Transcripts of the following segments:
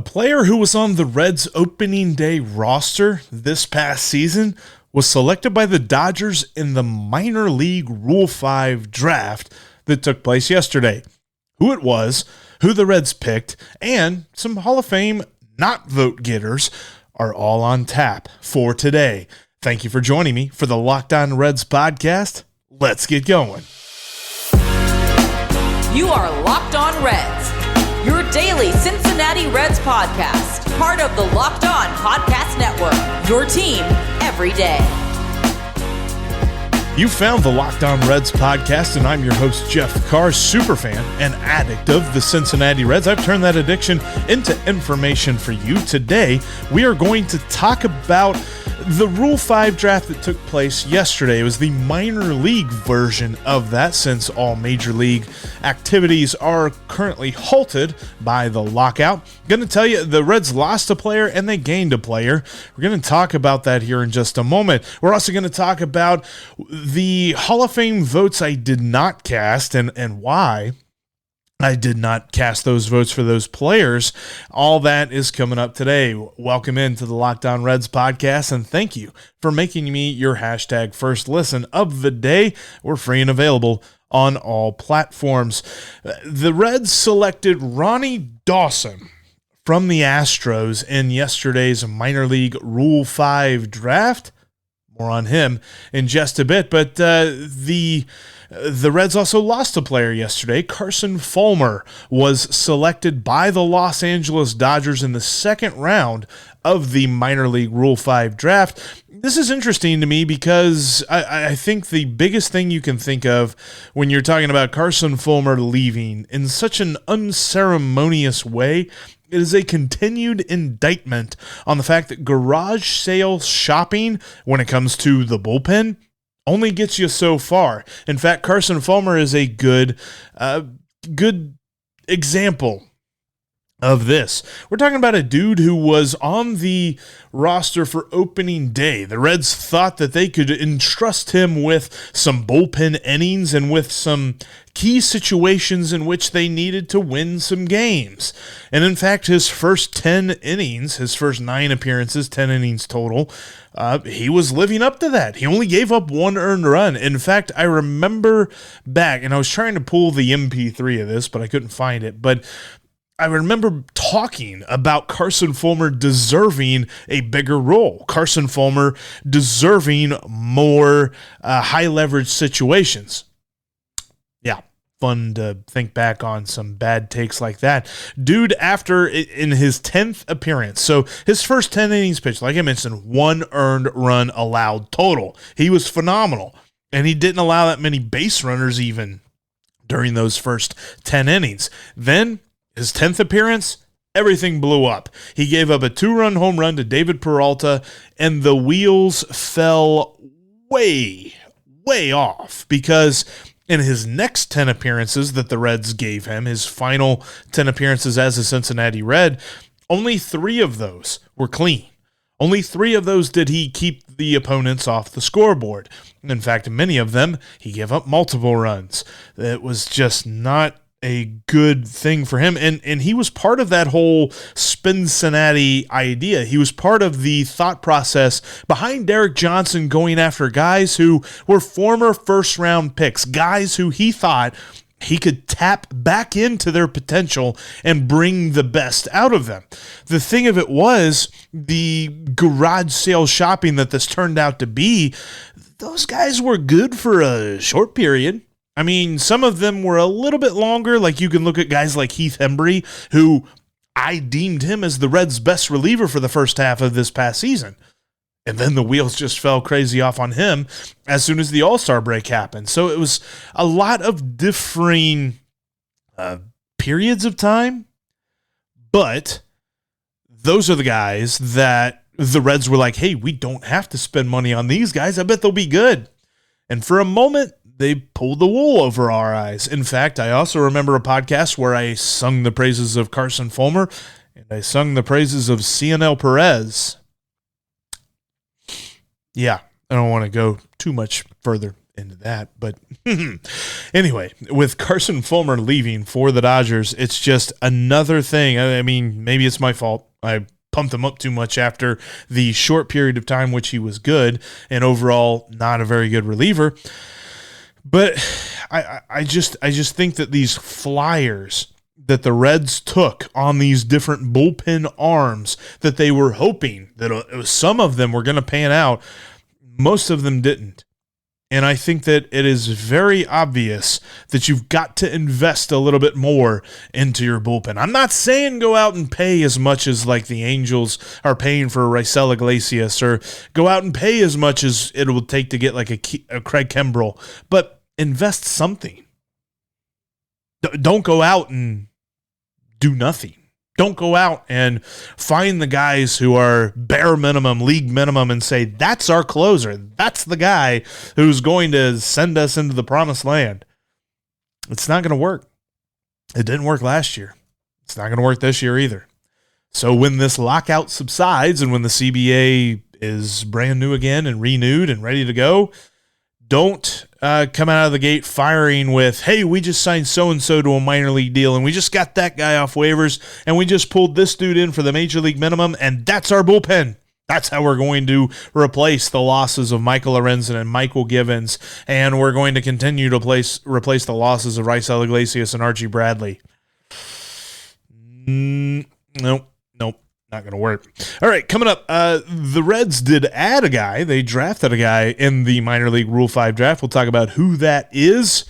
A player who was on the Reds opening day roster this past season was selected by the Dodgers in the minor league Rule 5 draft that took place yesterday. Who it was, who the Reds picked, and some Hall of Fame not vote getters are all on tap for today. Thank you for joining me for the Locked On Reds podcast. Let's get going. You are Locked On Reds, your daily Cincinnati Reds podcast, part of the Locked On Podcast Network, your team every day. You found the Locked On Reds podcast, and I'm your host, Jeff Carr, superfan and addict of the Cincinnati Reds. I've turned that addiction into information for you. Today, we are going to talk about the Rule 5 draft that took place yesterday. It was the minor league version of that, since all major league activities are currently halted by the lockout. Going to tell you the Reds lost a player and they gained a player. We're going to talk about that here in just a moment. We're also going to talk about the Hall of Fame votes I did not cast and why I did not cast those votes for those players. All that is coming up today. Welcome into the Locked On Reds podcast, and thank you for making me your hashtag first listen of the day. We're free and available on all platforms. The Reds selected Ronnie Dawson from the Astros in yesterday's minor league Rule 5 draft. More on him in just a bit, but the Reds also lost a player yesterday. Carson Fulmer was selected by the Los Angeles Dodgers in the second round of the minor league Rule 5 draft. This is interesting to me because I think the biggest thing you can think of when you're talking about Carson Fulmer leaving in such an unceremonious way, it is a continued indictment on the fact that garage sale shopping, when it comes to the bullpen, only gets you so far. In fact, Carson Fulmer is a good example of this. We're talking about a dude who was on the roster for opening day. The Reds thought that they could entrust him with some bullpen innings and with some key situations in which they needed to win some games. And in fact, his first 10 innings, his first 9 appearances, 10 innings total, he was living up to that. He only gave up 1 earned run. In fact, I remember back, and I was trying to pull the MP3 of this, but I couldn't find it, but I remember talking about Carson Fulmer deserving a bigger role. Carson Fulmer deserving more high-leverage situations. Yeah, fun to think back on some bad takes like that. Dude, in his 10th appearance, so his first 10 innings pitched, like I mentioned, 1 earned run allowed total. He was phenomenal, and he didn't allow that many base runners even during those first 10 innings. Then his 10th appearance, everything blew up. He gave up a 2-run home run to David Peralta, and the wheels fell way off, because in his next 10 appearances that the Reds gave him, his final 10 appearances as a Cincinnati Red, only 3 of those were clean. Only 3 of those did he keep the opponents off the scoreboard. In fact, many of them, he gave up multiple runs. It was just not a good thing for him. And he was part of that whole Cincinnati idea. He was part of the thought process behind Derek Johnson going after guys who were former first-round picks, guys who he thought he could tap back into their potential and bring the best out of them. The thing of it was, the garage sale shopping that this turned out to be, those guys were good for a short period. I mean, some of them were a little bit longer. Like, you can look at guys like Heath Hembree, who I deemed him as the Reds' best reliever for the first half of this past season. And then the wheels just fell crazy off on him as soon as the All-Star break happened. So it was a lot of differing periods of time. But those are the guys that the Reds were like, hey, we don't have to spend money on these guys. I bet they'll be good. And for a moment, they pulled the wool over our eyes. In fact, I also remember a podcast where I sung the praises of Carson Fulmer, and I sung the praises of Cionel Perez. Yeah, I don't want to go too much further into that. But anyway, with Carson Fulmer leaving for the Dodgers, it's just another thing. I mean, maybe it's my fault. I pumped him up too much after the short period of time which he was good and overall not a very good reliever. But I just think that these flyers that the Reds took on these different bullpen arms that they were hoping that some of them were going to pan out, most of them didn't. And I think that it is very obvious that you've got to invest a little bit more into your bullpen. I'm not saying go out and pay as much as like the Angels are paying for Raisel Iglesias, or go out and pay as much as it will take to get like a Craig Kimbrell, but invest something. Don't go out and do nothing. Don't go out and find the guys who are bare minimum, league minimum, and say, that's our closer. That's the guy who's going to send us into the promised land. It's not going to work. It didn't work last year. It's not going to work this year either. So when this lockout subsides and when the CBA is brand new again and renewed and ready to go, don't come out of the gate firing with, hey, we just signed so-and-so to a minor league deal, and we just got that guy off waivers, and we just pulled this dude in for the major league minimum, and that's our bullpen. That's how we're going to replace the losses of Michael Lorenzen and Michael Givens, and we're going to continue to replace the losses of Raisel Iglesias and Archie Bradley. Nope. Not going to work. All right, coming up, the Reds did add a guy. They drafted a guy in the minor league Rule 5 draft. We'll talk about who that is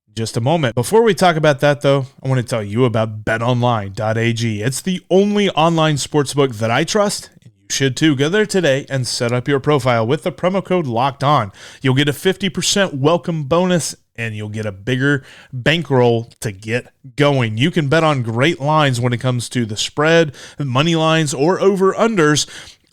in just a moment. Before we talk about that, though, I want to tell you about BetOnline.ag. It's the only online sportsbook that I trust, and you should too. Go there today and set up your profile with the promo code LOCKEDON. You'll get a 50% welcome bonus, and you'll get a bigger bankroll to get going. You can bet on great lines when it comes to the spread, money lines, or over-unders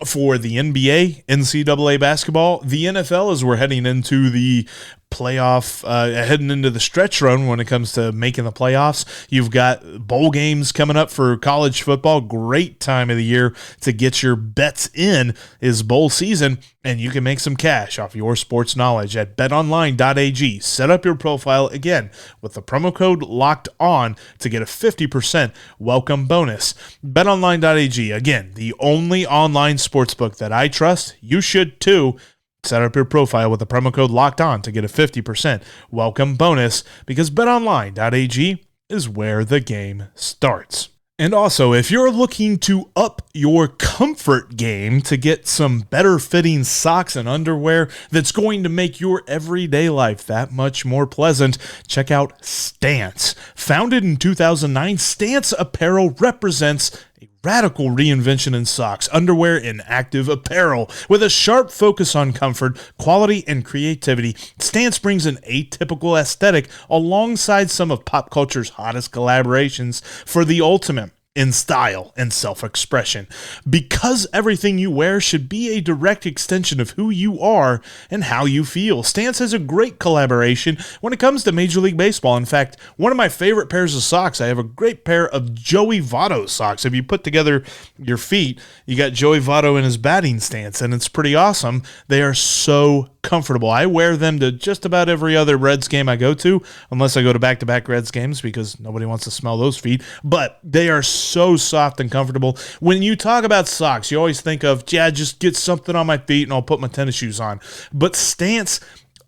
for the NBA, NCAA basketball, the NFL, as we're heading into the heading into the stretch run when it comes to making the playoffs. You've got bowl games coming up for college football. Great time of the year to get your bets in is bowl season, and you can make some cash off your sports knowledge at betonline.ag. Set up your profile again with the promo code LOCKEDON to get a 50% welcome bonus. Betonline.ag, again, the only online sportsbook that I trust. You should too. Set up your profile with the promo code LOCKEDON to get a 50% welcome bonus, because betonline.ag is where the game starts. And also, if you're looking to up your comfort game to get some better fitting socks and underwear that's going to make your everyday life that much more pleasant, check out Stance. Founded in 2009, Stance Apparel represents a radical reinvention in socks, underwear, and active apparel. With a sharp focus on comfort, quality, and creativity, Stance brings an atypical aesthetic alongside some of pop culture's hottest collaborations for the ultimate in style and self-expression. Because everything you wear should be a direct extension of who you are and how you feel, Stance has a great collaboration when it comes to Major League Baseball. In fact, one of my favorite pairs of socks, I have a great pair of Joey Votto socks. If you put together your feet, you got Joey Votto in his batting stance, and it's pretty awesome. They are so comfortable. I wear them to just about every other Reds game I go to, unless I go to back-to-back Reds games because nobody wants to smell those feet. But they are so soft and comfortable. When you talk about socks, you always think of, yeah, just get something on my feet and I'll put my tennis shoes on. But Stance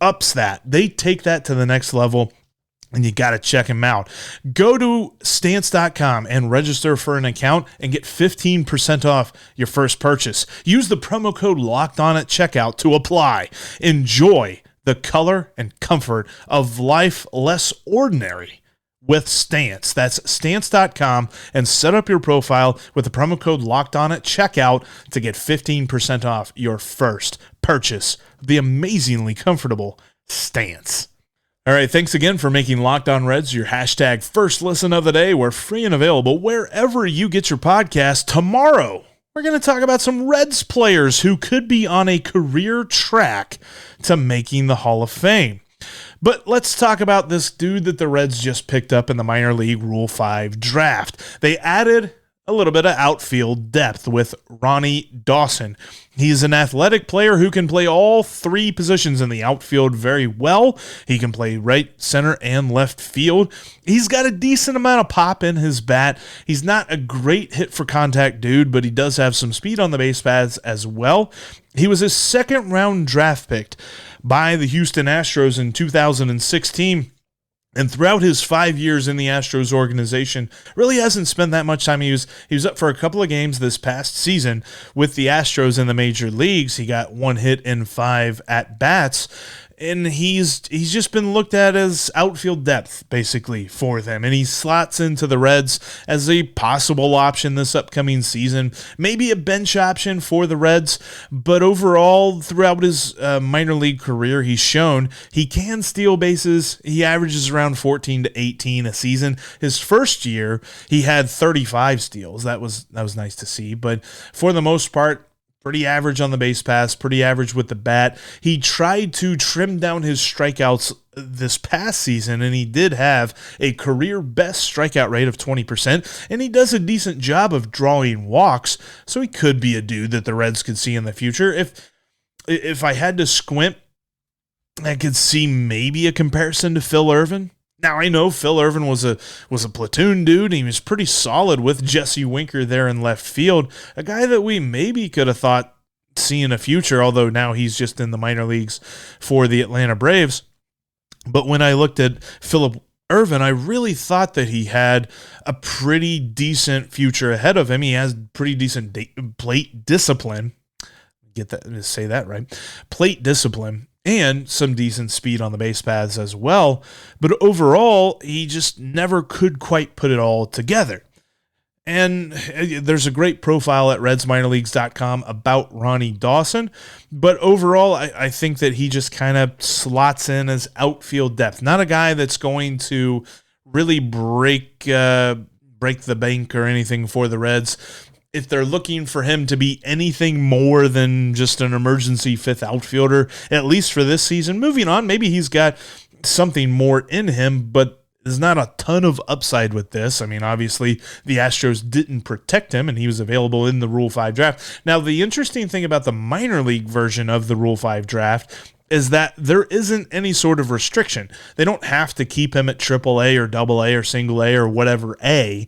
ups that. They take that to the next level, and you got to check them out. Go to stance.com and register for an account and get 15% off your first purchase. Use the promo code LOCKEDON at checkout to apply. Enjoy the color and comfort of life less ordinary with Stance. That's stance.com, and set up your profile with the promo code LOCKEDON at checkout to get 15% off your first purchase. The amazingly comfortable Stance. All right, thanks again for making Locked On Reds your hashtag first listen of the day. We're free and available wherever you get your podcast. Tomorrow, we're going to talk about some Reds players who could be on a career track to making the Hall of Fame. But let's talk about this dude that the Reds just picked up in the minor league Rule 5 draft. They added a little bit of outfield depth with Ronnie Dawson. He's an athletic player who can play all three positions in the outfield very well. He can play right, center, and left field. He's got a decent amount of pop in his bat. He's not a great hit for contact dude, but he does have some speed on the base paths as well. He was a second-round draft pick by the Houston Astros in 2016. And throughout his 5 years in the Astros organization, really hasn't spent that much time. He was up for a couple of games this past season with the Astros in the major leagues. He got 1 hit in 5 at-bats. And he's just been looked at as outfield depth, basically, for them. And he slots into the Reds as a possible option this upcoming season. Maybe a bench option for the Reds. But overall, throughout his minor league career, he's shown he can steal bases. He averages around 14 to 18 a season. His first year, he had 35 steals. That was nice to see. But for the most part, pretty average on the base pass, pretty average with the bat. He tried to trim down his strikeouts this past season, and he did have a career best strikeout rate of 20%, and he does a decent job of drawing walks, so he could be a dude that the Reds could see in the future. If I had to squint, I could see maybe a comparison to Phil Ervin. Now, I know Phil Ervin was a platoon dude. He was pretty solid with Jesse Winker there in left field, a guy that we maybe could have thought see in a future, although now he's just in the minor leagues for the Atlanta Braves. But when I looked at Philip Ervin, I really thought that he had a pretty decent future ahead of him. He has pretty decent plate discipline. Get that, say that right. Plate discipline. And some decent speed on the base paths as well. But overall, he just never could quite put it all together. And there's a great profile at RedsMinorLeagues.com about Ronnie Dawson. But overall, I think that he just kind of slots in as outfield depth. Not a guy that's going to really break the bank or anything for the Reds. If they're looking for him to be anything more than just an emergency fifth outfielder, at least for this season, moving on, maybe he's got something more in him, but there's not a ton of upside with this. I mean, obviously, the Astros didn't protect him, and he was available in the Rule 5 draft. Now, the interesting thing about the minor league version of the Rule 5 draft is that there isn't any sort of restriction. They don't have to keep him at AAA or AA or single A or whatever A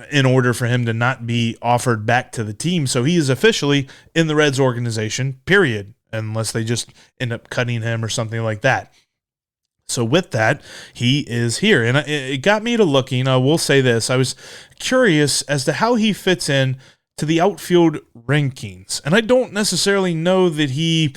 in order for him to not be offered back to the team. So he is officially in the Reds organization, period, unless they just end up cutting him or something like that. So with that, he is here. And it got me to looking. I will say this. I was curious as to how he fits in to the outfield rankings. And I don't necessarily know that he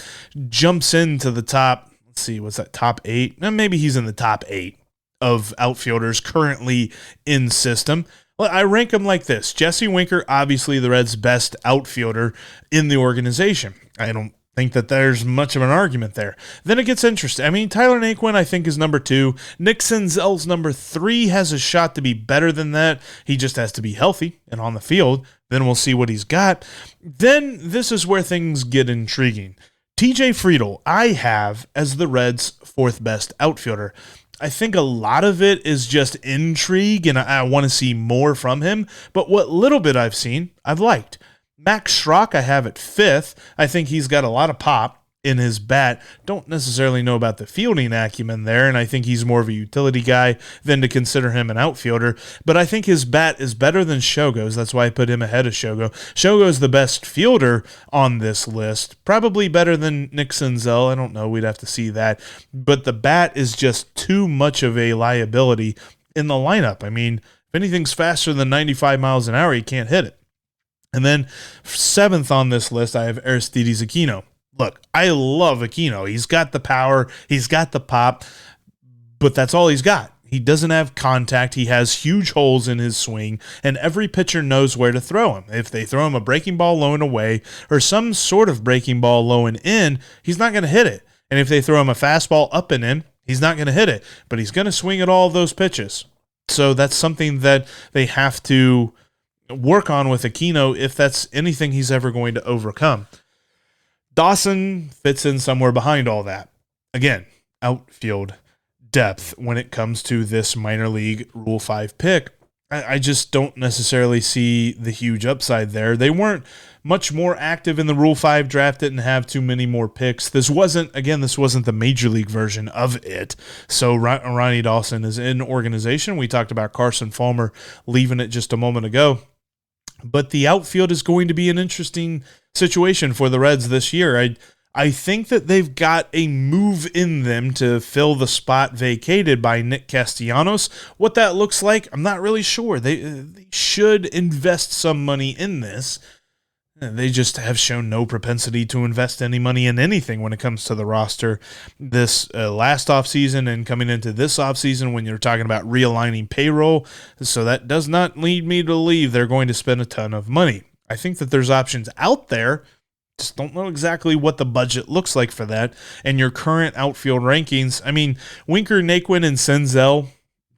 jumps into the top, let's see, what's that, top 8? Maybe he's in the top 8 of outfielders currently in system. Well, I rank him like this. Jesse Winker, obviously the Reds' best outfielder in the organization. I don't think that there's much of an argument there. Then it gets interesting. I mean, Tyler Naquin, I think, is number 2. Nick Senzel's number 3 has a shot to be better than that. He just has to be healthy and on the field. Then we'll see what he's got. Then this is where things get intriguing. TJ Friedl, I have as the Reds' 4th best outfielder. I think a lot of it is just intrigue, and I want to see more from him. But what little bit I've seen, I've liked. Max Schrock, I have at 5th. I think he's got a lot of pop in his bat. Don't necessarily know about the fielding acumen there, and I think he's more of a utility guy than to consider him an outfielder. But I think his bat is better than Shogo's. That's why I put him ahead of Shogo. Shogo's the best fielder on this list. Probably better than Nick Senzel. I don't know. We'd have to see that. But the bat is just too much of a liability in the lineup. I mean, if anything's faster than 95 miles an hour, you can't hit it. And then 7th on this list, I have Aristides Aquino. Look, I love Aquino. He's got the power. He's got the pop. But that's all he's got. He doesn't have contact. He has huge holes in his swing. And every pitcher knows where to throw him. If they throw him a breaking ball low and away or some sort of breaking ball low and in, he's not going to hit it. And if they throw him a fastball up and in, he's not going to hit it. But he's going to swing at all those pitches. So that's something that they have to work on with Aquino if that's anything he's ever going to overcome. Dawson fits in somewhere behind all that. Again, outfield depth when it comes to this minor league Rule 5 pick. I just don't necessarily see the huge upside there. They weren't much more active in the Rule 5 draft, didn't have too many more picks. This wasn't the Major League version of it. So Ronnie Dawson is in organization. We talked about Carson Fulmer leaving it just a moment ago. But the outfield is going to be an interesting situation for the Reds this year. I think that they've got a move in them to fill the spot vacated by Nick Castellanos. What that looks like, I'm not really sure. They should invest some money in this. They just have shown no propensity to invest any money in anything when it comes to the roster this last offseason and coming into this offseason when you're talking about realigning payroll. So that does not lead me to believe they're going to spend a ton of money. I think that there's options out there. Just don't know exactly what the budget looks like for that. And your current outfield rankings, I mean, Winker, Naquin, and Senzel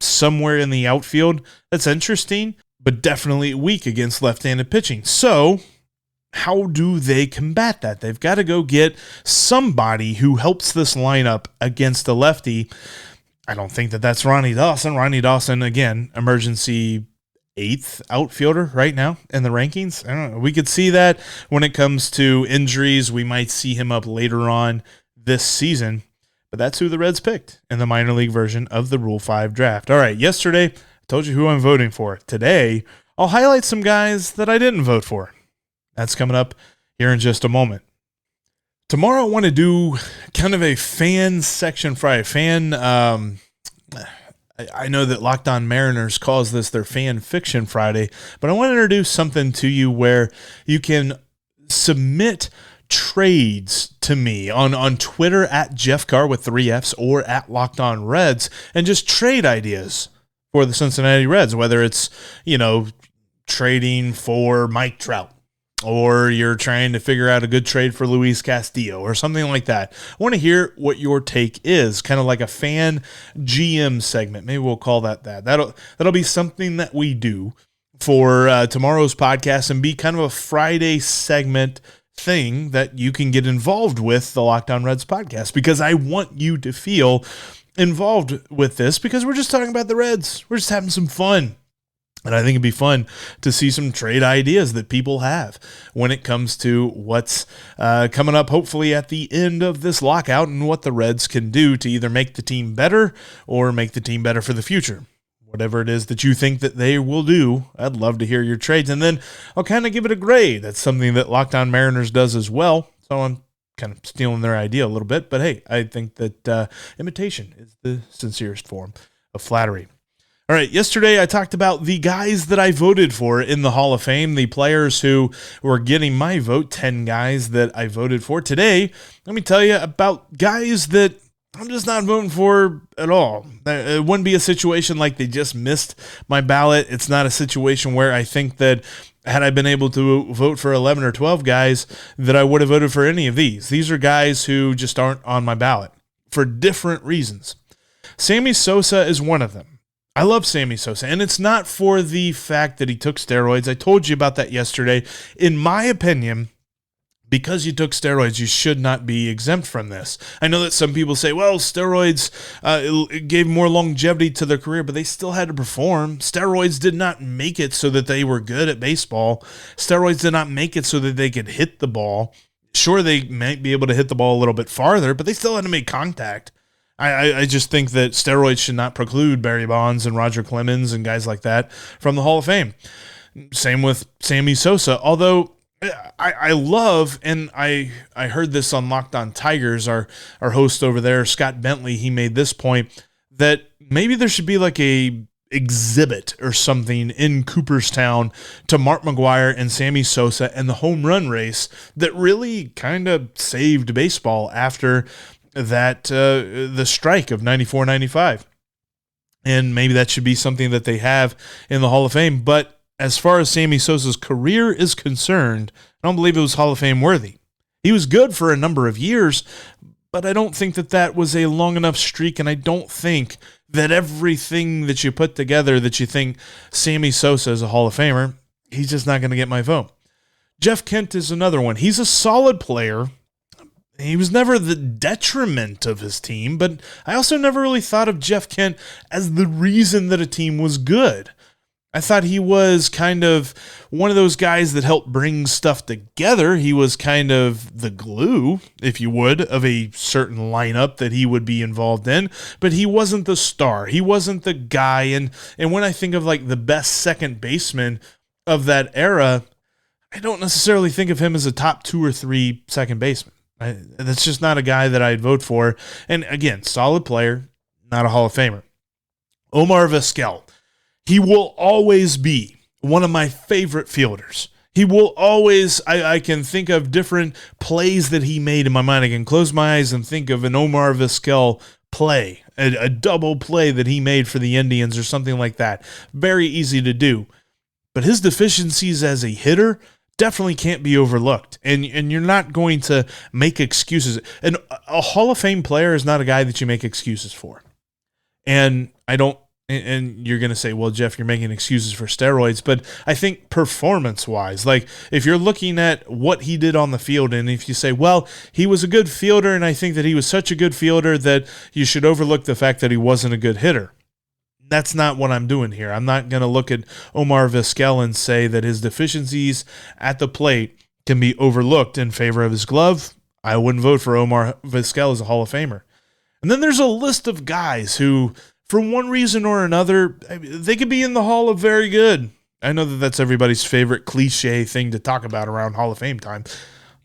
somewhere in the outfield, that's interesting, but definitely weak against left-handed pitching. So how do they combat that? They've got to go get somebody who helps this lineup against a lefty. I don't think that that's Ronnie Dawson. Ronnie Dawson, again, emergency 8th outfielder right now in the rankings. I don't know. We could see that when it comes to injuries. We might see him up later on this season, but that's who the Reds picked in the minor league version of the Rule 5 draft. All right, yesterday, I told you who I'm voting for. Today, I'll highlight some guys that I didn't vote for. That's coming up here in just a moment. Tomorrow, I want to do kind of a fan section Friday. I know that Locked On Mariners calls this their Fan Fiction Friday, but I want to introduce something to you where you can submit trades to me on Twitter at Jeff Carr with 3 Fs or at Locked On Reds and just trade ideas for the Cincinnati Reds, whether it's, trading for Mike Trout, or you're trying to figure out a good trade for Luis Castillo or something like that. I want to hear what your take is, kind of like a fan GM segment. Maybe we'll call that. That'll be something that we do for tomorrow's podcast and be kind of a Friday segment thing that you can get involved with the Locked On Reds podcast, because I want you to feel involved with this, because we're just talking about the Reds. We're just having some fun. And I think it'd be fun to see some trade ideas that people have when it comes to what's coming up, hopefully at the end of this lockout, and what the Reds can do to either make the team better or make the team better for the future. Whatever it is that you think that they will do, I'd love to hear your trades. And then I'll kind of give it a grade. That's something that Locked On Mariners does as well. So I'm kind of stealing their idea a little bit. But hey, I think that imitation is the sincerest form of flattery. All right, yesterday I talked about the guys that I voted for in the Hall of Fame, the players who were getting my vote, 10 guys that I voted for. Today, let me tell you about guys that I'm just not voting for at all. It wouldn't be a situation like they just missed my ballot. It's not a situation where I think that had I been able to vote for 11 or 12 guys that I would have voted for any of these. These are guys who just aren't on my ballot for different reasons. Sammy Sosa is one of them. I love Sammy Sosa, and it's not for the fact that he took steroids. I told you about that yesterday. In my opinion, because you took steroids, you should not be exempt from this. I know that some people say, well, steroids it gave more longevity to their career, but they still had to perform. Steroids did not make it so that they were good at baseball. Steroids did not make it so that they could hit the ball. Sure, they might be able to hit the ball a little bit farther, but they still had to make contact. I just think that steroids should not preclude Barry Bonds and Roger Clemens and guys like that from the Hall of Fame. Same with Sammy Sosa. Although I love, and I heard this on Locked On Tigers, our host over there, Scott Bentley, he made this point that maybe there should be like a exhibit or something in Cooperstown to Mark McGwire and Sammy Sosa and the home run race that really kind of saved baseball after that the strike of 94-95. And maybe that should be something that they have in the Hall of Fame. But as far as Sammy Sosa's career is concerned, I don't believe it was Hall of Fame worthy. He was good for a number of years, but I don't think that that was a long enough streak, and I don't think that everything that you put together that you think Sammy Sosa is a Hall of Famer, he's just not going to get my vote. Jeff Kent is another one. He's a solid player. He was never the detriment of his team, but I also never really thought of Jeff Kent as the reason that a team was good. I thought he was kind of one of those guys that helped bring stuff together. He was kind of the glue, if you would, of a certain lineup that he would be involved in, but he wasn't the star. He wasn't the guy. And when I think of like the best second baseman of that era, I don't necessarily think of him as a top 2 or 3 second baseman. That's just not a guy that I'd vote for. And again, solid player, not a Hall of Famer. Omar Vizquel. He will always be one of my favorite fielders. He will always, I can think of different plays that he made in my mind. I can close my eyes and think of an Omar Vizquel play, a double play that he made for the Indians or something like that. Very easy to do. But his deficiencies as a hitter definitely can't be overlooked. And you're not going to make excuses. And a Hall of Fame player is not a guy that you make excuses for. And you're going to say, well, Jeff, you're making excuses for steroids. But I think performance-wise, like if you're looking at what he did on the field, and if you say, well, he was a good fielder, and I think that he was such a good fielder that you should overlook the fact that he wasn't a good hitter. That's not what I'm doing here. I'm not going to look at Omar Vizquel and say that his deficiencies at the plate can be overlooked in favor of his glove. I wouldn't vote for Omar Vizquel as a Hall of Famer. And then there's a list of guys who, for one reason or another, they could be in the Hall of Very Good. I know that that's everybody's favorite cliche thing to talk about around Hall of Fame time,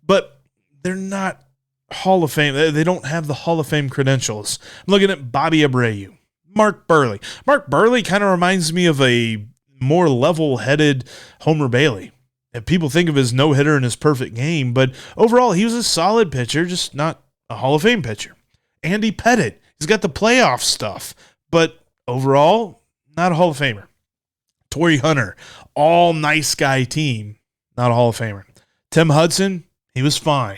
but they're not Hall of Fame. They don't have the Hall of Fame credentials. I'm looking at Bobby Abreu, Mark Burley. Mark Burley kind of reminds me of a more level-headed Homer Bailey. And people think of his no-hitter and his perfect game, but overall, he was a solid pitcher, just not a Hall of Fame pitcher. Andy Pettit, he's got the playoff stuff, but overall, not a Hall of Famer. Torrey Hunter, all nice guy team, not a Hall of Famer. Tim Hudson, he was fine.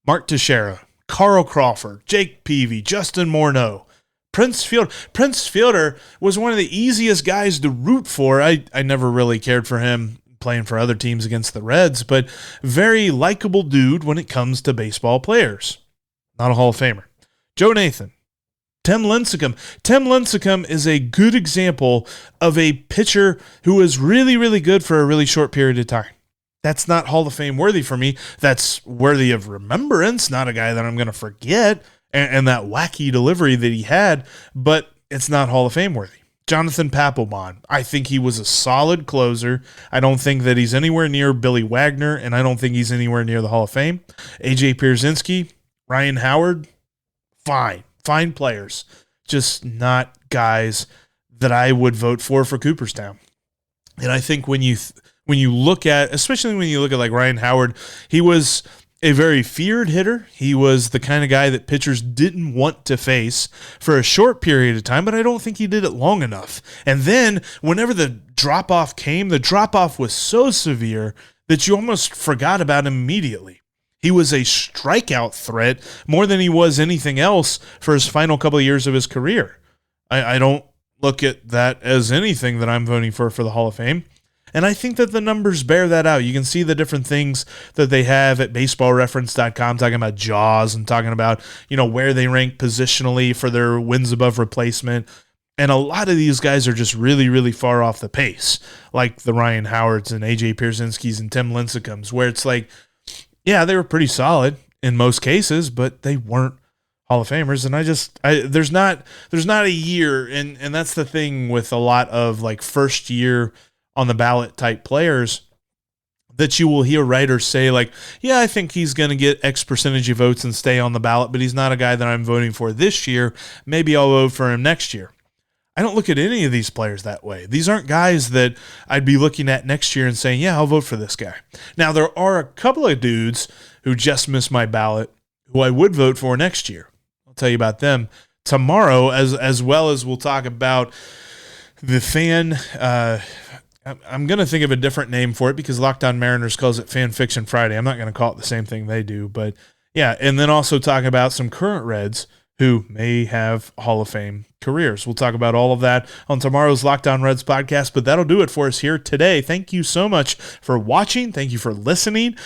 Mark Teixeira, Carl Crawford, Jake Peavy, Justin Morneau, Prince Fielder. Prince Fielder was one of the easiest guys to root for. I never really cared for him playing for other teams against the Reds, but very likable dude when it comes to baseball players. Not a Hall of Famer. Joe Nathan. Tim Lincecum. Tim Lincecum is a good example of a pitcher who was really, really good for a really short period of time. That's not Hall of Fame worthy for me. That's worthy of remembrance, not a guy that I'm going to forget, and that wacky delivery that he had, but it's not Hall of Fame worthy. Jonathan Papelbon. I think he was a solid closer. I don't think that he's anywhere near Billy Wagner, and I don't think he's anywhere near the Hall of Fame. A.J. Pierzynski, Ryan Howard, fine players, just not guys that I would vote for Cooperstown. And I think when you look at, especially when you look at like Ryan Howard, he was a very feared hitter. He was the kind of guy that pitchers didn't want to face for a short period of time, but I don't think he did it long enough. And then whenever the drop-off came, the drop-off was so severe that you almost forgot about him immediately. He was a strikeout threat more than he was anything else for his final couple of years of his career. I don't look at that as anything that I'm voting for the Hall of Fame. And I think that the numbers bear that out. You can see the different things that they have at baseballreference.com talking about Jaws and talking about, where they rank positionally for their wins above replacement. And a lot of these guys are just really, really far off the pace, like the Ryan Howards and A.J. Pierzynskis and Tim Lincecums, where it's like, yeah, they were pretty solid in most cases, but they weren't Hall of Famers. And there's not a year, and that's the thing with a lot of like first year on the ballot type players, that you will hear writers say like, yeah, I think he's going to get X percentage of votes and stay on the ballot, but he's not a guy that I'm voting for this year. Maybe I'll vote for him next year. I don't look at any of these players that way. These aren't guys that I'd be looking at next year and saying, yeah, I'll vote for this guy. Now, there are a couple of dudes who just missed my ballot who I would vote for next year. I'll tell you about them tomorrow, as well as we'll talk about the fan. I'm going to think of a different name for it because Locked On Mariners calls it Fan Fiction Friday. I'm not going to call it the same thing they do, but yeah, and then also talk about some current Reds who may have Hall of Fame careers. We'll talk about all of that on tomorrow's Locked On Reds podcast, but that'll do it for us here today. Thank you so much for watching. Thank you for listening.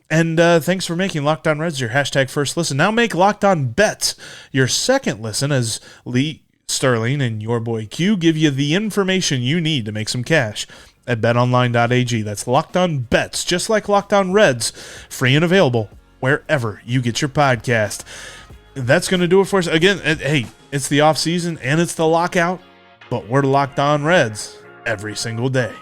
And thanks for making Locked On Reds your hashtag first listen. Now make Locked On Bets your second listen as Lee Sterling and your boy Q give you the information you need to make some cash at betonline.ag. That's Locked On Bets, just like Locked On Reds, free and available wherever you get your podcast. That's going to do it for us. Again, hey, it's the off season and it's the lockout, but we're Locked On Reds every single day.